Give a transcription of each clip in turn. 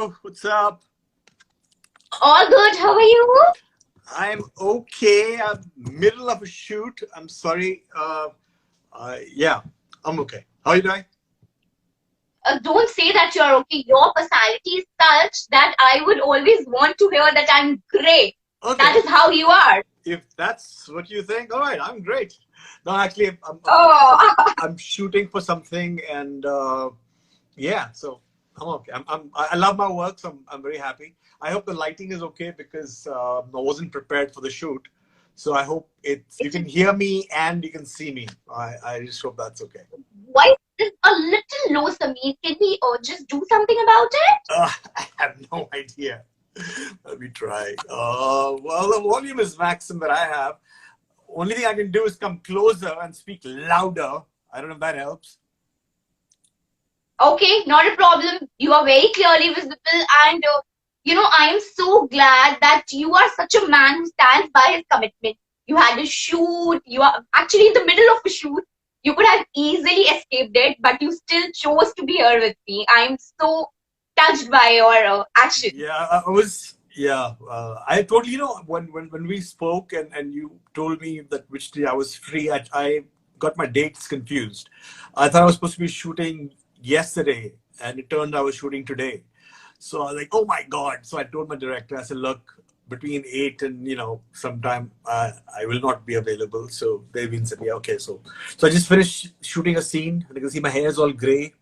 Hello, what's up? All good. How are you? I'm okay. I'm middle of a shoot. I'm sorry. Yeah, I'm okay. How are you doing? Don't say that you're okay. Your personality is such that I would always want to hear that I'm great. That Okay. is how you are. If that's what you think, all right. I'm great. No, actually, Oh, I'm shooting for something, and yeah, so I'm okay. I love my work, so I'm very happy. I hope the lighting is okay because I wasn't prepared for the shoot. So I hope you it's can hear me and you can see me. I just hope that's okay. voice is a little low, Samir. Can we just do something about it? I have no idea. Let me try. Well, the volume is maximum that I have. Only thing I can do is come closer and speak louder. I don't know if that helps. Okay, not a problem. You are very clearly visible, and I am so glad that you are such a man who stands by his commitment. You had a shoot, you are actually in the middle of a shoot. You could have easily escaped it, but you still chose to be here with me. I am so touched by your action. Yeah, I was. Yeah, I totally. When we spoke and you told me that which day I was free, I got my dates confused. I thought I was supposed to be shooting yesterday, and it turned out I was shooting today. So I was like, oh my god! So I told my director, I said, look, between 8 and sometime I will not be available. So they said, yeah, okay. So I just finished shooting a scene, and you can see my hair is all gray,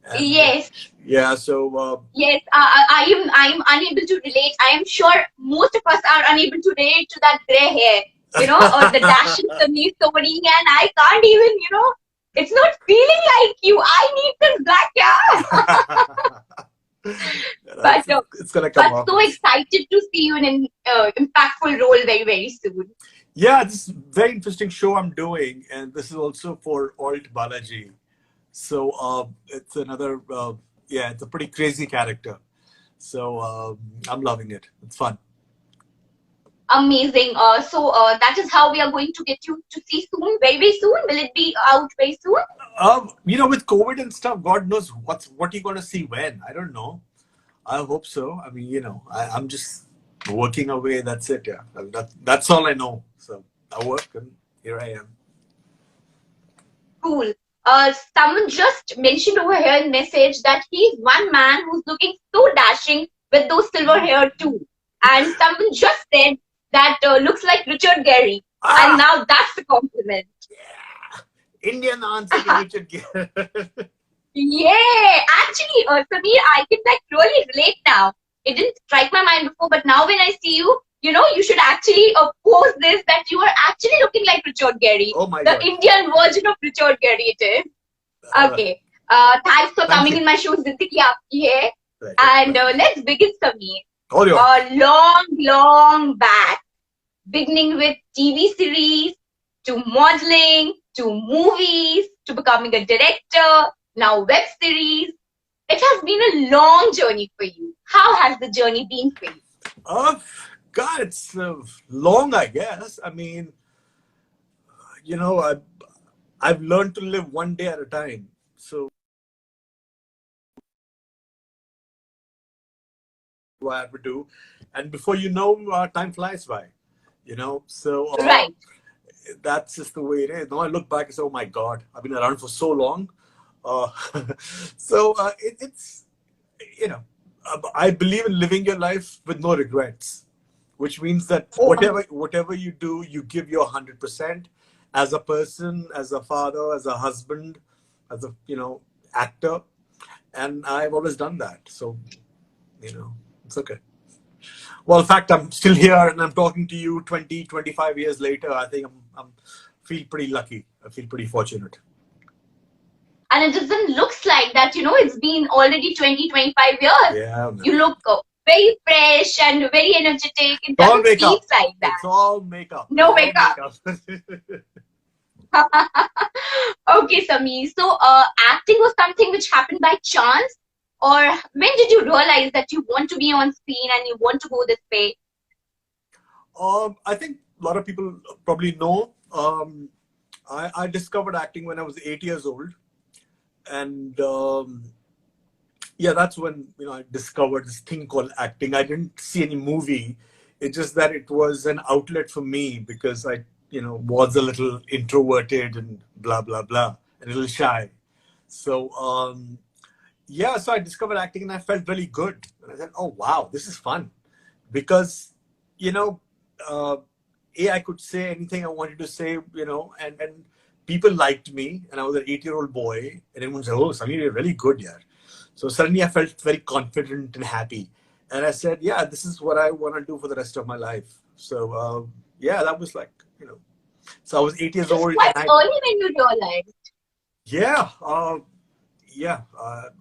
and Yes, yeah. So yes, I am unable to relate. I am sure most of us are unable to relate to that gray hair, or the dashing Samir Soni, and I can't even, it's not feeling like you. I need this black hair. it's, but it's gonna come but up. so excited to see you in an impactful role very very soon. Yeah, this is a very interesting show I'm doing, and this is also for Alt Balaji. So it's another, yeah, it's a pretty crazy character. So I'm loving it. It's fun. Amazing. So that is how we are going to get you to see soon, very very soon. Will it be out very soon? With COVID and stuff, God knows what you're gonna see when. I don't know. I hope so. I mean, I'm just working away. That's it. Yeah, I mean, that's all I know. So I work, and here I am. Cool. Someone just mentioned over here in message that he's one man who's looking so dashing with those silver hair too. And someone just said that looks like Richard Gere. And Ah, now that's a compliment. Indian answer to Richard Gere. Yeah, actually, Samir, I can like really relate now. It didn't strike my mind before, but now when I see you, you should actually post this that you are actually looking like Richard Gere, Oh my the God. Indian version of Richard Gere. It is. Uh, Okay. Thanks for Thank coming you. in my show, Zindagi Aapki hai. Pleasure. And let's begin, Samir. All yours. Long, long back, beginning with TV series, to modeling, to movies, to becoming a director, now web series. It has been a long journey for you. How has the journey been for you? Uh, God, it's long, I guess. I mean, you know, I, I've learned to live one day at a time. So what I have to do, and before you know, time flies by. So Right. that's just the way it is. Now I look back and say, oh my God, I've been around for so long. Uh, so it's you know, I believe in living your life with no regrets, which means that Oh, whatever you do, you give your 100% as a person, as a father, as a husband, as a actor, and I've always done that. So it's okay. Well, in fact, I'm still here and I'm talking to you 20, 25 years later. I think I'm feel pretty lucky. I feel pretty fortunate. and it doesn't looks like that, it's been already 20, 25 years. Yeah, You man. look very fresh and very energetic. It It's all doesn't seem makeup. like that. It's all makeup. It's No all makeup. makeup. Okay, Sami. So, acting was something which happened by chance, or when did you realize that you want to be on screen and you want to go this way? I think a lot of people probably know. I discovered acting when I was 8 years old, and yeah, that's when I discovered this thing called acting. I didn't see any movie. It's just that it was an outlet for me because I was a little introverted and blah blah blah, a little shy. So yeah, so I discovered acting and I felt really good. And I said, oh wow, this is fun because you know uh, I could say anything I wanted to say, and people liked me, and I was an 8-year-old boy, and everyone said, "Oh, Samir, you're really good, yeah." So suddenly I felt very confident and happy, and I said, "Yeah, this is what I want to do for the rest of my life." So yeah, that was like So I was 8 years It was old, and quite early when you realized. yeah,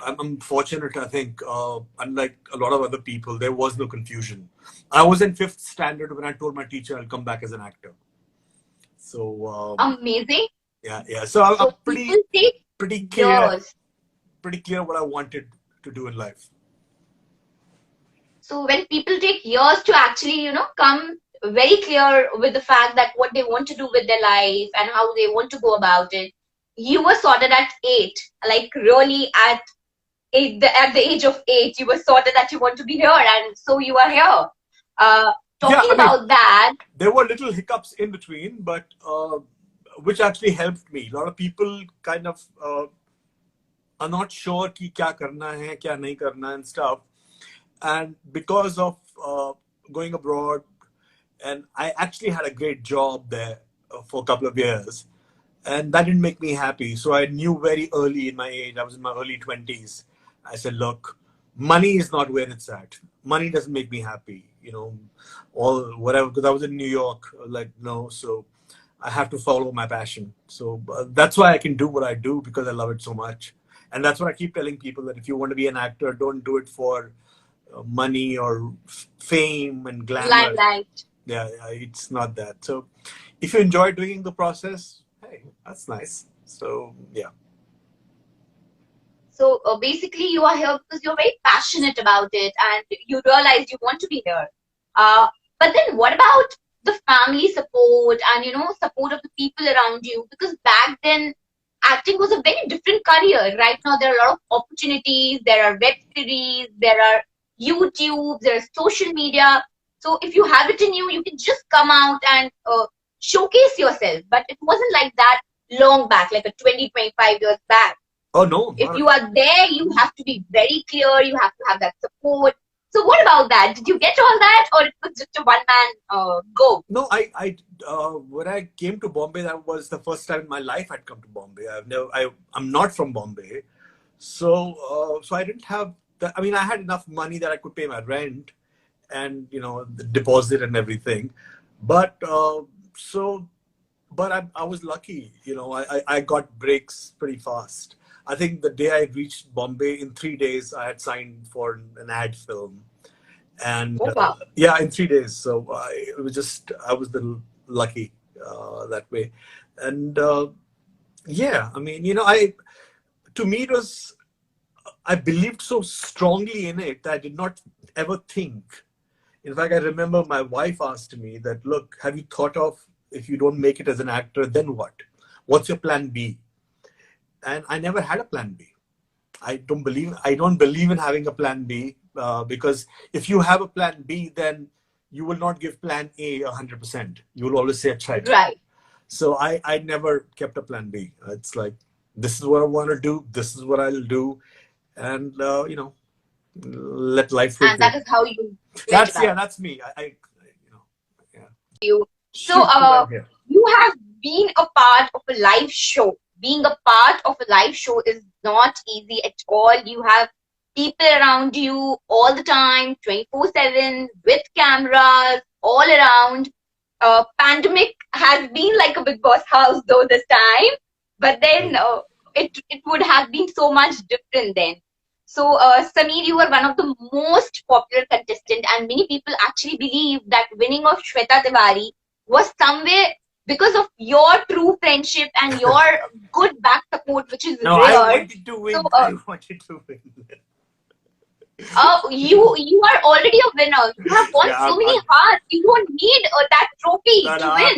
I'm fortunate. I think, unlike a lot of other people, there was no confusion. I was in fifth standard when I told my teacher I'll come back as an actor. So Amazing. yeah. So I'm So people take pretty clear, years. what I wanted to do in life. So when people take years to actually, come very clear with the fact that what they want to do with their life and how they want to go about it, you were sorted at 8, like really at at the age of 8, you were sorted that you want to be here, and so you are here. Yeah, Talking I mean, about that, there were little hiccups in between, but which actually helped me. A lot of people kind of are not sure कि क्या करना है, क्या नहीं करना है and stuff. And because of going abroad, and I actually had a great job there for a couple of years, and that didn't make me happy. So I knew very early in my age, I was in my early 20s. I said, look, money is not where it's at. Money doesn't make me happy, or whatever, because I was in New York, like, no, so I have to follow my passion. So that's why I can do what I do, because I love it so much. And that's what I keep telling people, that if you want to be an actor, don't do it for money or fame and glamour. limelight. Yeah, it's not that. So if you enjoy doing the process, hey, that's nice. So yeah. So basically, you are here because you're very passionate about it, and you realize you want to be here. Uh, but then, what about the family support and support of the people around you? Because back then, acting was a very different career. Right now, there are a lot of opportunities. There are web series. There are YouTube. There is social media. So if you have it in you, you can just come out and showcase yourself. But it wasn't like that long back, like a 20, 25 years back. Oh no, If you are there, you have to be very clear. You have to have that support. So what about that? Did you get all that, or it was just a one-man go? no. When I came to Bombay, that was the first time in my life I'd come to Bombay. I'm not from Bombay, so I didn't have that. I mean, I had enough money that I could pay my rent and the deposit and everything, but I was lucky. I got breaks pretty fast. I think the day I reached Bombay, in 3 days, I had signed for an ad film. And Oh wow! yeah, in 3 days. So I was the lucky that way. And yeah, I mean, to me, I believed so strongly in it that I did not ever think. In fact, I remember my wife asked me that, look, have you thought of, if you don't make it as an actor, then what? What's your plan B? And I never had a plan B. I don't believe in having a plan B, because if you have a plan B, then you will not give plan A 100%. You will always say, try. Right. So I never kept a plan B. It's like, this is what I want to do. This is what I'll do. And, let life flow. And that is how you. That's me. Yeah. You. So you have been a part of a live show. Being a part of a live show is not easy at all. You have people around you all the time, 24/7, with cameras all around. Pandemic has been like a Big Boss house though this time, but then it would have been so much different then. So Samir, you were one of the most popular contestant, and many people actually believe that winning of Shweta Tiwari was somewhere because of your true friendship and your good back support, which is no, rare. I wanted to win. So, I wanted to win. You are already a winner. You have won so many hearts. You don't need that trophy to win.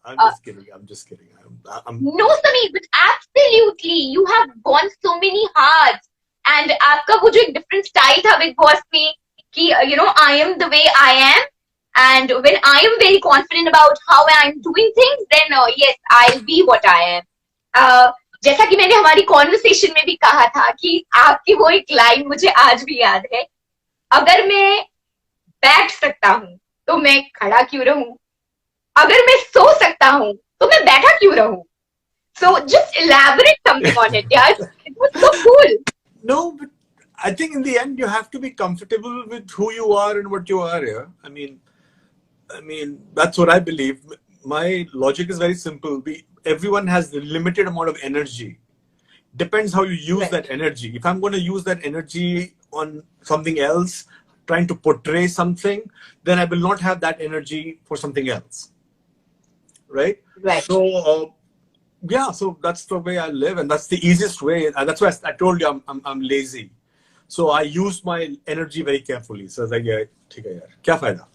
I'm just kidding. I'm just kidding. No, Samir, but absolutely, you have won so many hearts. And आपका वो जो एक different style था Big Boss में कि you know I am the way I am, and when I am very confident about how I am doing things, then yes, I'll be what I am. जैसा कि मैंने हमारी conversation में भी कहा था कि आपकी वो एक लाइन मुझे आज भी याद है, अगर मैं बैठ सकता हूँ तो मैं खड़ा क्यों रहूं, अगर मैं सो सकता हूँ तो मैं बैठा क्यों रहूं. So just elaborate something on it, yeah. It was so cool. No, but I think in the end you have to be comfortable with who you are and what you are. Yeah, I mean that's what I believe. My logic is very simple. Everyone has a limited amount of energy. Depends how you use Right. that energy. If I'm going to use that energy on something else, trying to portray something, then I will not have that energy for something else. Right? Right. So, yeah, so that's the way I live, and that's the easiest way. And that's why I told you I'm lazy. So I use my energy very carefully. So I was like, yeah, ठीक है यार, क्या फायदा?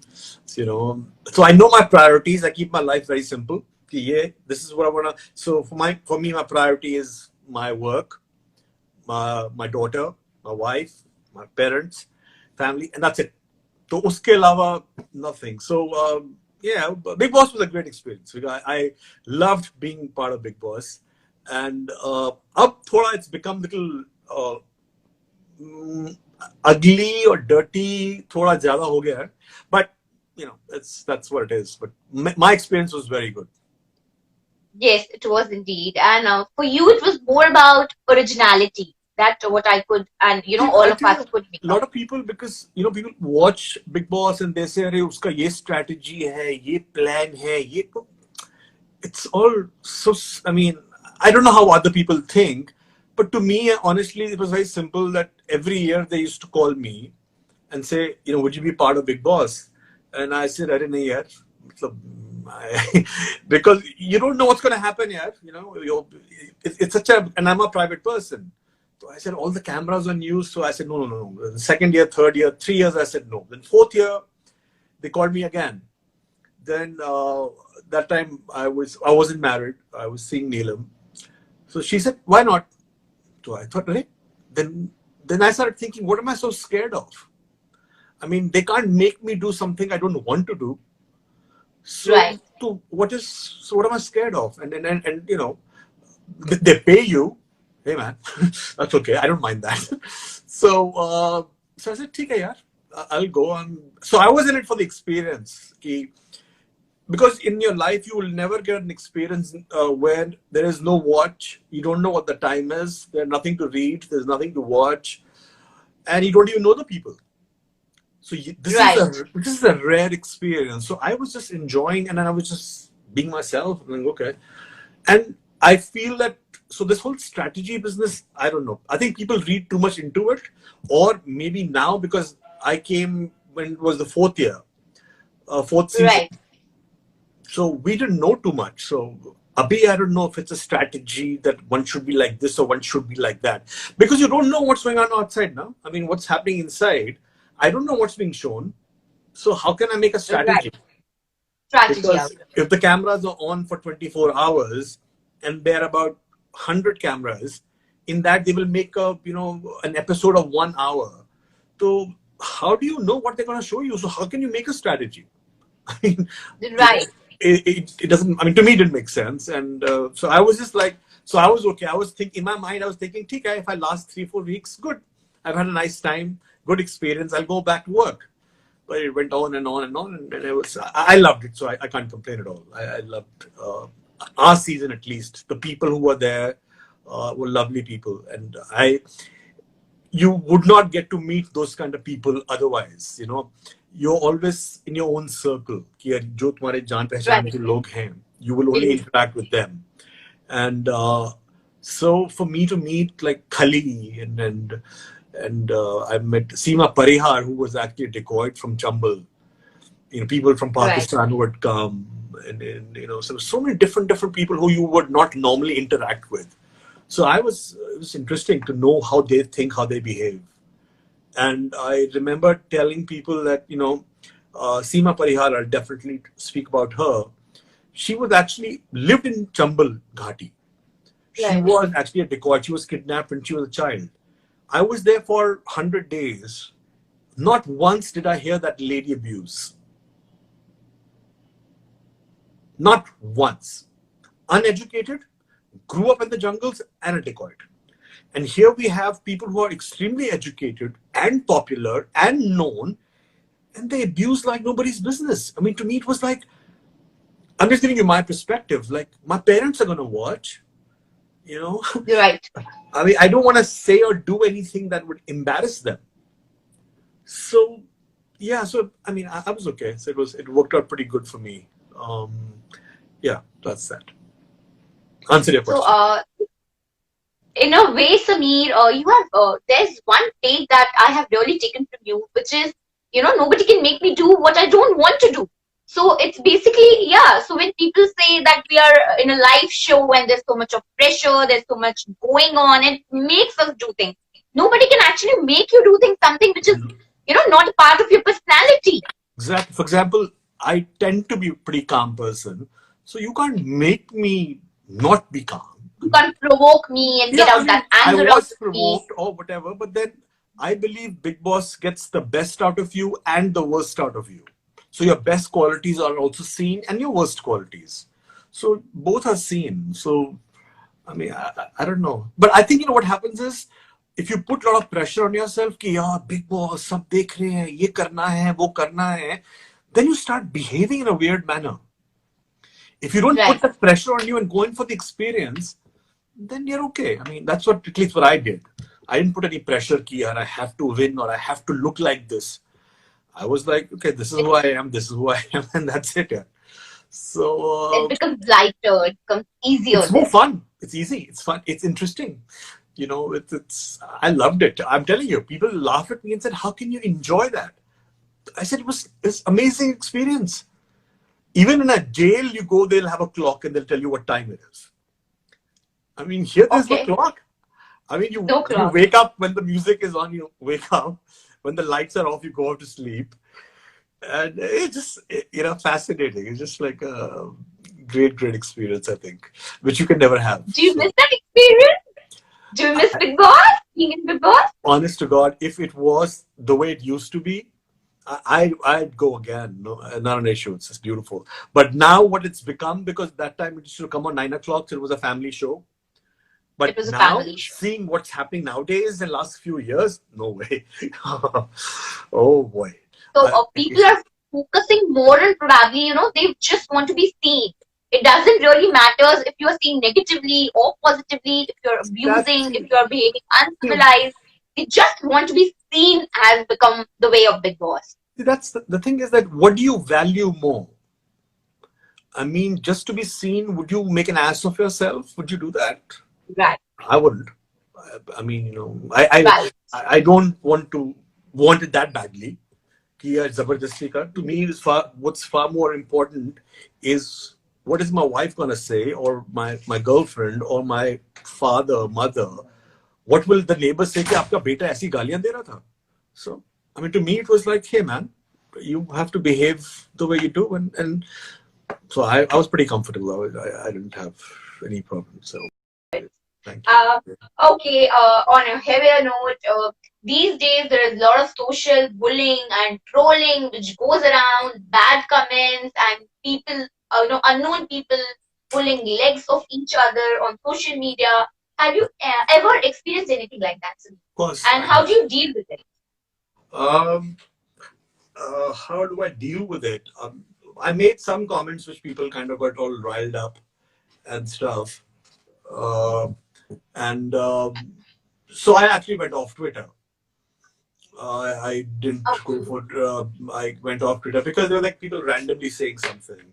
So, you know, so I know my priorities. I keep my life very simple. Yeah, this is what I wanna. So for me, my priority is my work, my daughter, my wife, my parents, family, and that's it. So uske alawa, nothing. So yeah, Big Boss was a great experience. I loved being part of Big Boss, and up thoda it's become little ugly or dirty. Thoda zyada ho gaya hai. But you know, that's what it is. But my experience was very good. Yes, it was indeed. And for you, it was more about originality. That's what I could, and you know, See, all I of tell us you, could make a out. lot of people, because you know, people watch Big Boss and they say, "अरे उसका ये strategy है, ये plan है, ये तो." It's all so. I mean, I don't know how other people think, but to me, honestly, it was very simple. That every year they used to call me and say, you know, would you be part of Big Boss? And I said, I didn't know yet. Because you don't know what's going to happen yet. You know, it's such a, and I'm a private person. So I said, all the cameras on you. So I said, no, no, no, no. The second year, third year, 3 years, I said no. Then fourth year, they called me again. Then that time I wasn't married. I was seeing Neelam. So she said, why not? So I thought, right? Then I started thinking, what am I so scared of? I mean, they can't make me do something I don't want to do. So, Right. what am I scared of? And you know, they pay you. Hey man, that's okay. I don't mind that. So I said, ठीक है यार, I'll go on. So I was in it for the experience. Because in your life you will never get an experience where there is no watch. You don't know what the time is. There's nothing to read. There's nothing to watch, and you don't even know the people. So Right. this is a rare experience. So I was just enjoying, and then I was just being myself. And like, okay, and I feel that, so this whole strategy business, I don't know. I think people read too much into it, or maybe now because I came when it was the fourth season. Right. So we didn't know too much. So Abhi, I don't know if it's a strategy that one should be like this or one should be like that. Because you don't know what's going on outside now. I mean, what's happening inside. I don't know what's being shown. So how can I make a Right. strategy? Strategy out Because of it. if the cameras are on for 24 hours and there are about 100 cameras, in that they will make a, you know, an episode of 1 hour. So how do you know what they're going to show you? So how can you make a strategy? I mean, Right. it doesn't, I mean, to me, it didn't make sense. And so I was just like, so I was okay. I was thinking, in my mind, I was thinking, okay, if I last 3-4 weeks, good. I've had a nice time, good experience. I'll go back to work. But it went on and on and on. And it was, I loved it. So I can't complain at all. I loved our season, at least. The people who were there were lovely people. And you would not get to meet those kind of people otherwise, you know. You're always in your own circle. कि यार, जो तुम्हारे जान पहचान Right. के लोग हैं, you will only interact with them. And so for me to meet like Khali and I met Seema Parihar, who was actually a dacoit from Chambal. You know, people from Pakistan who would come, and you know, so many different people who you would not normally interact with. So it was interesting to know how they think, how they behave. And I remember telling people that, you know, Seema Parihar, I'll definitely speak about her. She was actually lived in Chambal Ghati. She Right. was actually a dacoit. She was kidnapped when she was a child. I was there for 100 days. Not once did I hear that lady abuse. Not once. Uneducated, grew up in the jungles, and a dacoit. And here we have people who are extremely educated and popular and known, and they abuse like nobody's business. I mean, to me, it was like, I'm just giving you my perspective. Like, my parents are going to watch, you know. You're right. I mean, I don't want to say or do anything that would embarrass them. So, yeah. So, I mean, I was okay. So it worked out pretty good for me. Yeah, that's that. Answer your So, question. in a way, Samir, you have there's one take that I have really taken from you, which is, nobody can make me do what I don't want to do. So it's basically, yeah. So when people say that we are in a live show and there's so much of pressure, there's so much going on, it makes us do things. Nobody can actually make you do things, something which is, not a part of your personality. Exactly. For example, I tend to be a pretty calm person, so you can't make me not be calm. You can't provoke me and get Yeah, I out mean, that I anger out was of me. provoked or whatever, but then I believe Big Boss gets the best out of you and the worst out of you. So your best qualities are also seen and your worst qualities. So both are seen. So, I mean, I don't know. But I think, what happens is, if you put a lot of pressure on yourself, कि यार Big Boss, सब देख रहे हैं, ये करना है, वो करना है, then you start behaving in a weird manner. If you don't put Right. that pressure on you and go in for the experience, then you're okay. I mean, that's at least what I did. I didn't put any pressure ki, I have to win or I have to look like this. I was like, okay, this is who I am, this is who I am, and that's it. Yeah. It So becomes lighter, it becomes easier it's more then. fun. It's easy. It's fun. It's interesting. It's. I loved it. I'm telling you, people laugh at me and said, "How can you enjoy that?" I said, "It's amazing experience." Even in a jail, you go, they'll have a clock and they'll tell you what time it is. I mean, here there's no Okay. clock. I mean, you No you clock. wake up when the music is on. You wake up when the lights are off. You go out to sleep, and it's just fascinating. It's just like a great experience, I think, which you can never have. Do you So, miss that experience? Do you miss I, Big Boss? Being in Big Boss? honest to God, if it was the way it used to be, I'd go again. No, not an issue. It's just beautiful. But now what it's become, because that time it used to come on 9 o'clock, so it was a family show. It But was a now, family show. seeing what's happening nowadays in the last few years, no way. Oh boy. So people are focusing more on probably, they just want to be seen. It doesn't really matter if you are seen negatively or positively, if you're That's abusing, if you're behaving uncivilized. They just want to be seen has become the way of Big Boss. that's the thing is that what do you value more? I mean, just to be seen, would you make an ass of yourself? Would you do that? Right. I wouldn't. I mean, Right. I don't want it that badly. कि यार जबरदस्ती का. To me, what's far more important is what is my wife gonna say, or my girlfriend, or my father, mother. What will the neighbor say कि आपका बेटा ऐसी गालियां दे रहा था? So, I mean, to me, it was like, hey man, you have to behave the way you do, and so I was pretty comfortable. I didn't have any problem. So, thank you. Okay, on a heavier note, these days there is a lot of social bullying and trolling which goes around, bad comments and people, unknown people pulling legs of each other on social media. Have you ever experienced anything like that, Sunil? Of course, And I how have. do you deal with it? Um, how do I deal with it? I made some comments which people kind of got all riled up and stuff. Uh, and so I actually went off Twitter. I didn't go Okay. for. I went off Twitter because there were like people randomly saying something,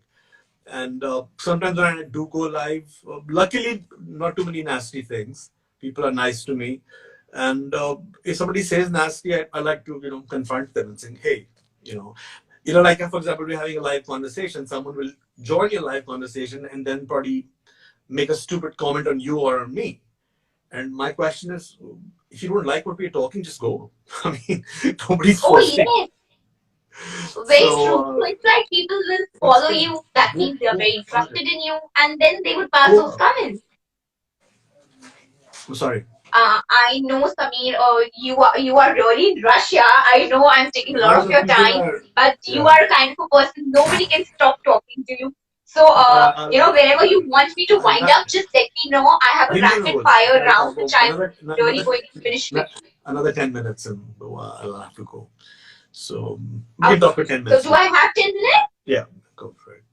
and sometimes when I do go live, luckily not too many nasty things. People are nice to me, and if somebody says nasty, I like to confront them and say, hey, you know, like for example, we're having a live conversation. Someone will join your live conversation and then probably make a stupid comment on you or on me. And my question is, if you don't like what we're talking, just go. I mean, nobody's Oh, forcing. yes, very true. So So it's like people will that's follow good. you, that Go, means they are go, very find it. interested in you, and then they would pass those Go. comments. I'm sorry. I know, Samir, you are really in Russia. I know I'm taking a lot Yeah, of the your people time, are. but you Yeah. are kind of a person nobody can stop talking to you. So, wherever you want me to wind I'll up, just let me know. I have a Hindi rapid roll. fire Like round which I'm really going to finish with. another 10 minutes, and I'll have to go. So we can Okay. talk for ten So, minutes. do I have 10 minutes? Yeah, go for it.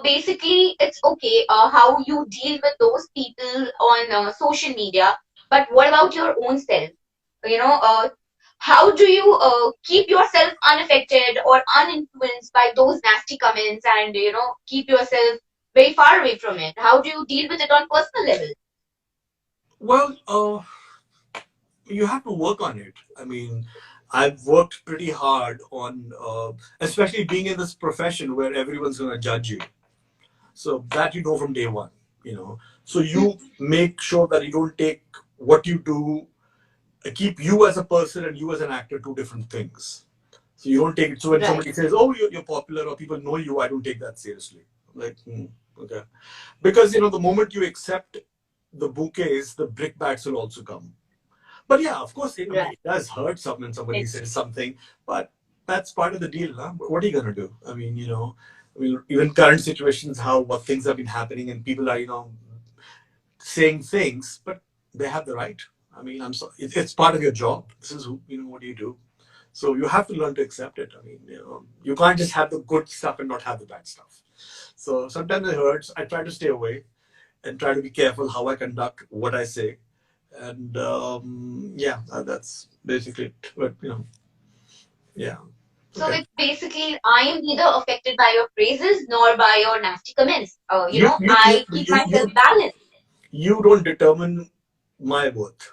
Basically, it's okay how you deal with those people on social media, but what about your own self? You know, how do you keep yourself unaffected or uninfluenced by those nasty comments and, keep yourself very far away from it? How do you deal with it on personal level? Well, you have to work on it. I mean, I've worked pretty hard on, especially being in this profession where everyone's going to judge you. So that you know from day one, you know. So you make sure that you don't take what you do, keep you as a person and you as an actor two different things. So you don't take it. So when Right, somebody says, "Oh, you're popular," or people know you, I don't take that seriously. I'm like, okay, because the moment you accept the bouquets, the brickbats will also come. But yeah, of course, I mean, right. it does hurt some when somebody It, says something, but that's part of the deal. Huh? What are you gonna do? I mean, even current situations, how what things have been happening, and people are saying things, but they have the right. I mean, I'm so it's part of your job. This is who what do you do? So you have to learn to accept it. I mean, you can't just have the good stuff and not have the bad stuff. So sometimes it hurts. I try to stay away and try to be careful how I conduct what I say. And yeah, that's basically it. But yeah, so okay. it's basically I am neither affected by your praises nor by your nasty comments. You you you I keep you myself you, balanced. you don't determine my worth.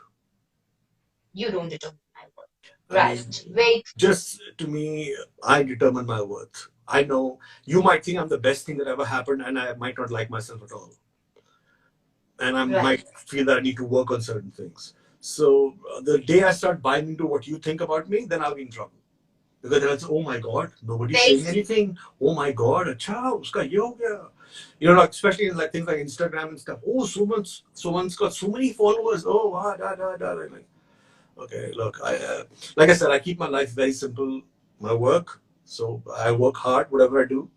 You don't determine my worth. I mean, Right. Very just to me, I determine my worth. I know you might think I'm the best thing that ever happened, and I might not like myself at all, and I right. might feel that I need to work on certain things. So the day I start buying into what you think about me, then I'll be in trouble. Because then it's, oh my God, nobody's Very saying anything. Oh my God, acha, uska ye ho gaya. Like, especially in like things like Instagram and stuff. Oh, someone's got so many followers. Oh, da da da. Like, okay, look, like I said, I keep my life very simple. My work, so I work hard, whatever I do.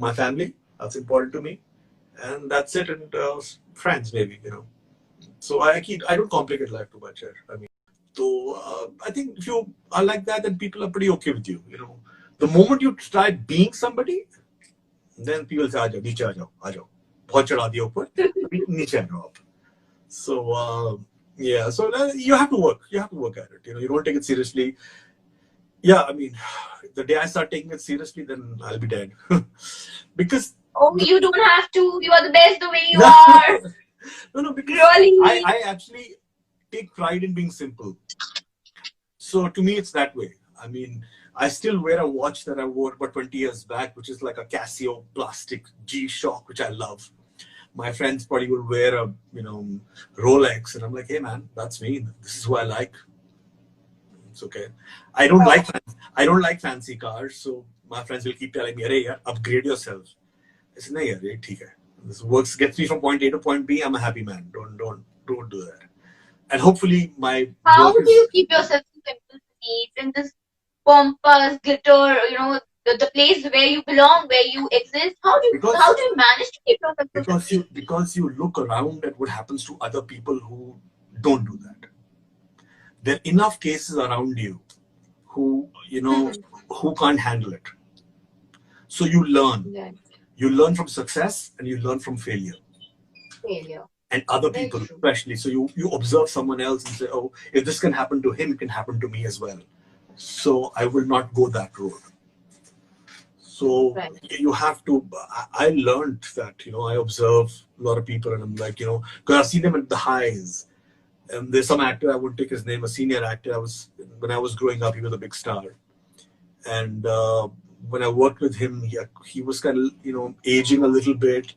My family, that's important to me, and that's it. And friends, maybe. So I don't complicate life too much here. I mean. So I think if you are like that, then people are pretty okay with you. The moment you try being somebody, then people say, "आजा नीचे आ जाओ, बहुत चढ़ा दिया ऊपर, अभी नीचे आ जाओ आप." So yeah, so you have to work. You have to work at it. You don't take it seriously. Yeah, I mean, the day I start taking it seriously, then I'll be dead. Because Oh, you don't have to. You are the best the way you no, are. no, because I Really. I actually take pride in being simple. So to me, it's that way. I mean, I still wear a watch that I wore about 20 years back, which is like a Casio plastic G-Shock, which I love. My friends probably will wear a Rolex, and I'm like, hey man, that's me. This is who I like. It's okay. I don't Oh, like I don't like fancy cars, so my friends will keep telling me, "Arey yaar, upgrade yourself." I said, "No, yaar, ye theek hai. This works gets me from point A to point B. I'm a happy man. Don't do that." And hopefully, my how work do is you keep yourself so simple, neat in this pompous glitter? The place where you belong, where you exist. How do you because how do you manage to keep yourself so simple? because you look around at what happens to other people who don't do that. There are enough cases around you who Hmm. who can't handle it. So you learn. Yeah. You learn from success and you learn from failure Failure. and other Very people true. especially. So you observe someone else and say, oh, if this can happen to him, it can happen to me as well. So I will not go that road. So Right. you have to. I learned that I observe a lot of people and I'm like because I've seen them at the highs. And there's some actor, I won't take his name, a senior actor. When I was growing up, he was a big star. And when I worked with him, he was kind of aging a little bit.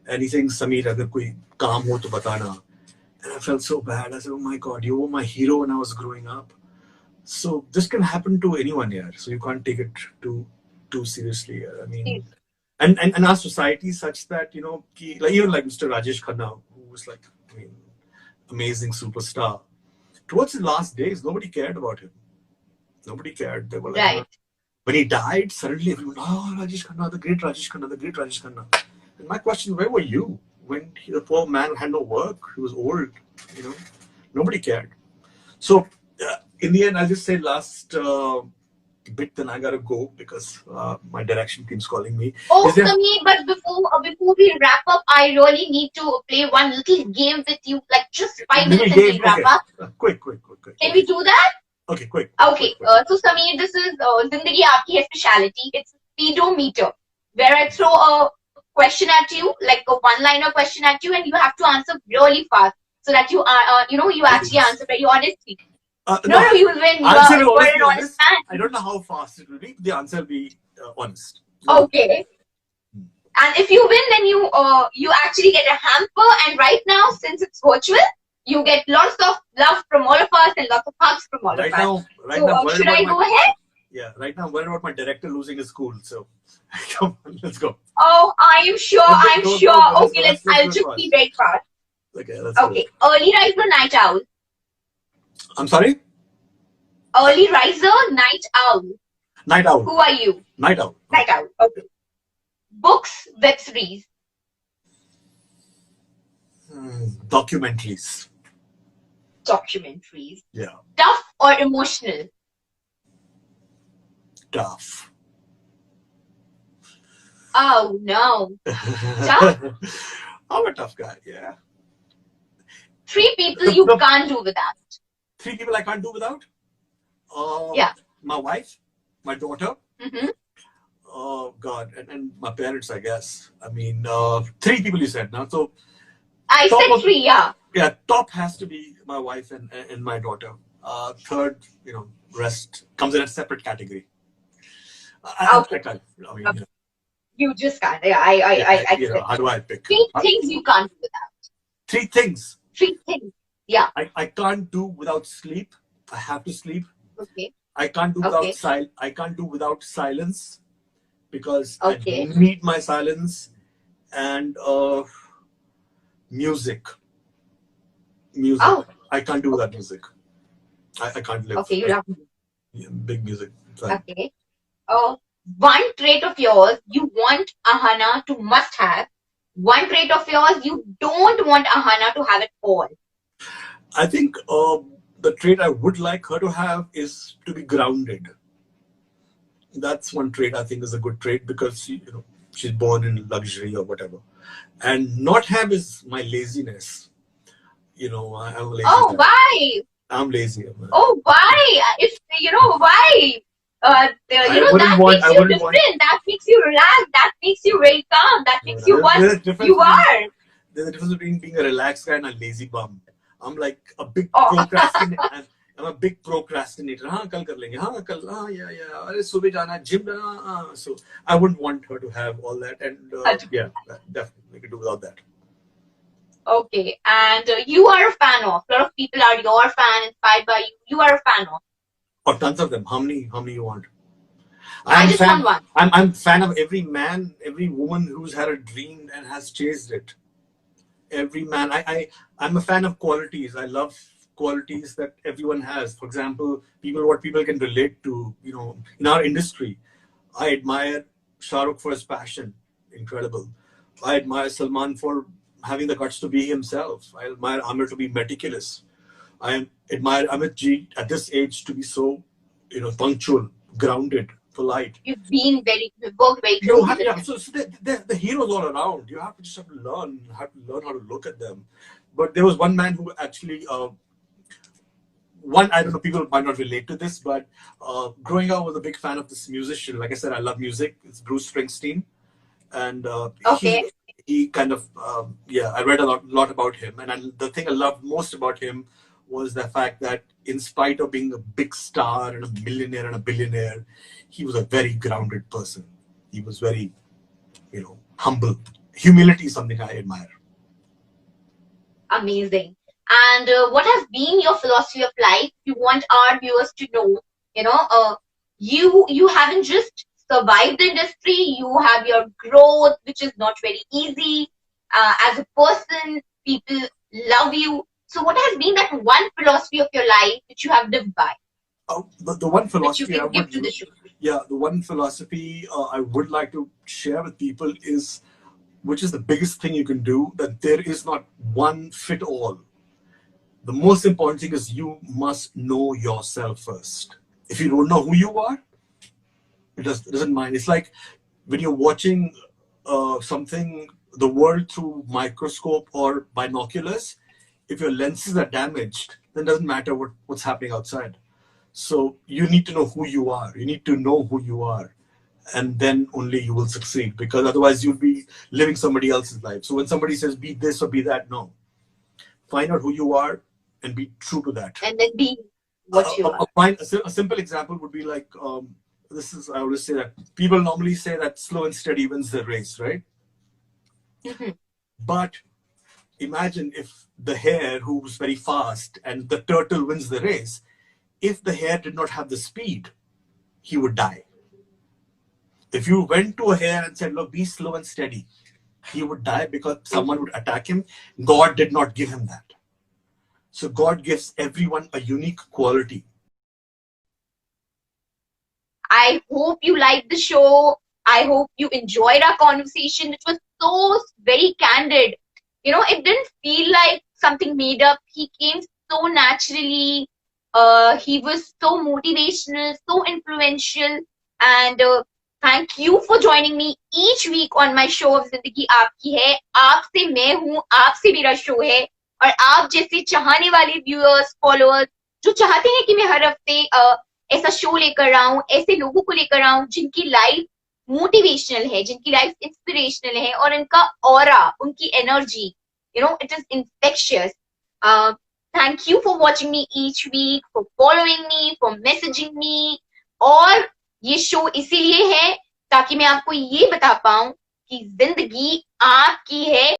And he's saying, Samir, agar koi kaam ho to batana. And I felt so bad. I said, oh my God, you were my hero when I was growing up. So this can happen to anyone here. So you can't take it too seriously. I mean, and our society is such that like even like Mr. Rajesh Khanna, who was like, I mean, amazing superstar. Towards his last days, nobody cared about him. Nobody cared. They were like, Right. when he died, suddenly everyone, oh, Rajesh Khanna, the great Rajesh Khanna, the great Rajesh Khanna. And my question, where were you when the poor man had no work? He was old, you know. Nobody cared. So in the end, I'll just say last bit, then I gotta go because my direction team's calling me. Oh, Samir, but before we wrap up, I really need to play one little game with you, like just 5 minutes and we'll wrap up. Quick. Can we do that? Okay, quick. Okay, so Samir, this is Zindagi Aapki speciality. It's speedometer, where I throw a question at you, like a one-liner question at you, and you have to answer really fast, so that you are, you actually answer very honestly. No, you will win. You are an honest man. I don't know how fast it will be. The answer will be honest. Okay. And if you win, then you actually get a hamper. And right now, since it's virtual, you get lots of love from all of us and lots of hugs from all of us. Right now, should I go ahead? Yeah, right now I'm worried about my director losing his cool. So come on, let's go. Oh, I am sure. I'm sure. Okay, I'll just be very fast. Okay, let's go. Early riser, night owl. I'm sorry? Early riser, night owl. Night owl. Who are you? Night owl. Night owl. Okay. Books, web series. Documentaries. Documentaries. Yeah. Tough or emotional? Tough. Oh no. Tough? I'm a tough guy, yeah. 3 people you can't do without. 3 people I can't do without? Yeah. My wife, my daughter, Mm-hmm. oh God, and my parents, I guess. I mean, 3 people you said now. So I said 3, yeah. Yeah, top has to be my wife and my daughter. Third, rest comes in a separate category. You just can't. Yeah, I how do I pick? 3 things you can't do without. 3 things. 3 things. Yeah. I can't do without sleep. I have to sleep. Okay. I can't do without I can't do without silence because I need my silence and music. Oh. I can't do without music. I can't live. Okay, you love music. Yeah, big music. Okay. One trait of yours you want Ahana to must have. One trait of yours you don't want Ahana to have at all. I think the trait I would like her to have is to be grounded. That's one trait I think is a good trait because she's born in luxury or whatever. And not have is my laziness. I'm lazy. Oh, why? I'm lazy. Oh, why? If why? That makes you different. That makes you relaxed. That makes you very calm. That makes you what you are. There's a difference between being a relaxed guy and a lazy bum. I'm like a big procrastinator. I'm a big procrastinator. Kal kar lenge. Yeah. Arey subah jana gym. So I wouldn't want her to have all that. And yeah, definitely we could do without that. Okay, and you are a fan of. A lot of people are your fan, inspired by you. You are a fan of. Or tons of them. How many you want? I just want one. I'm fan of every man, every woman who's had a dream and has chased it. Every man. I'm a fan of qualities. I love qualities that everyone has. For example, what people can relate to. In our industry, I admire Shah Rukh for his passion. Incredible. I admire Salman for having the guts to be himself. I admire Amir to be meticulous. I admire Amit Ji at this age to be so, punctual, grounded, polite. You've worked very closely. So the heroes all around. You have to just learn how to look at them. But there was one man who actually, I don't know, people might not relate to this, but growing up, I was a big fan of this musician. Like I said, I love music. It's Bruce Springsteen. And he kind of, I read a lot about him. And the thing I loved most about him was the fact that in spite of being a big star and a millionaire and a billionaire, he was a very grounded person. He was very, humble. Humility is something I admire. Amazing. And what has been your philosophy of life? You want our viewers to know, you haven't just survived the industry, you have your growth, which is not very easy as a person. people love you. So what has been that one philosophy of your life which you have lived by, The one which you philosophy I can give would, to the show? yeah, the one philosophy I would like to share with people is, which is the biggest thing you can do, that there is not one fit all. The most important thing is you must know yourself first. If you don't know who you are, it doesn't mind. It's like when you're watching something, the world through microscope or binoculars. If your lenses are damaged, then it doesn't matter what's happening outside. So you need to know who you are. You need to know who you are, and then only you will succeed. Because otherwise, you'll be living somebody else's life. So when somebody says be this or be that, no, find out who you are and be true to that. And then be what you are. A simple example would be like this is, I always say that people normally say that slow and steady wins the race, right? Mm-hmm. But imagine if the hare who's very fast and the turtle wins the race, if the hare did not have the speed, he would die. If you went to a hare and said, look, be slow and steady, he would die because someone would attack him. God did not give him that. So God gives everyone a unique quality. I hope you liked the show. I hope you enjoyed our conversation, which was so very candid. You know, it didn't feel like something made up. He came so naturally. He was so motivational, so influential. And thank you for joining me each week on my show of Zindagi Aapki hai. आपसे मैं हूँ, आपसे मेरा show है, और आप जैसे चाहने वाले व्यूअर्स, फॉलोअर्स जो चाहते हैं कि मैं हर हफ्ते ऐसा शो लेकर आऊं, ऐसे लोगों को लेकर आऊं जिनकी लाइफ मोटिवेशनल है, जिनकी लाइफ इंस्पिरेशनल है, और इनका ऑरा, उनकी energy, it is infectious. Thank you for watching me each week, for following me, for messaging me. और ये शो इसीलिए है ताकि मैं आपको ये बता पाऊं कि जिंदगी आपकी है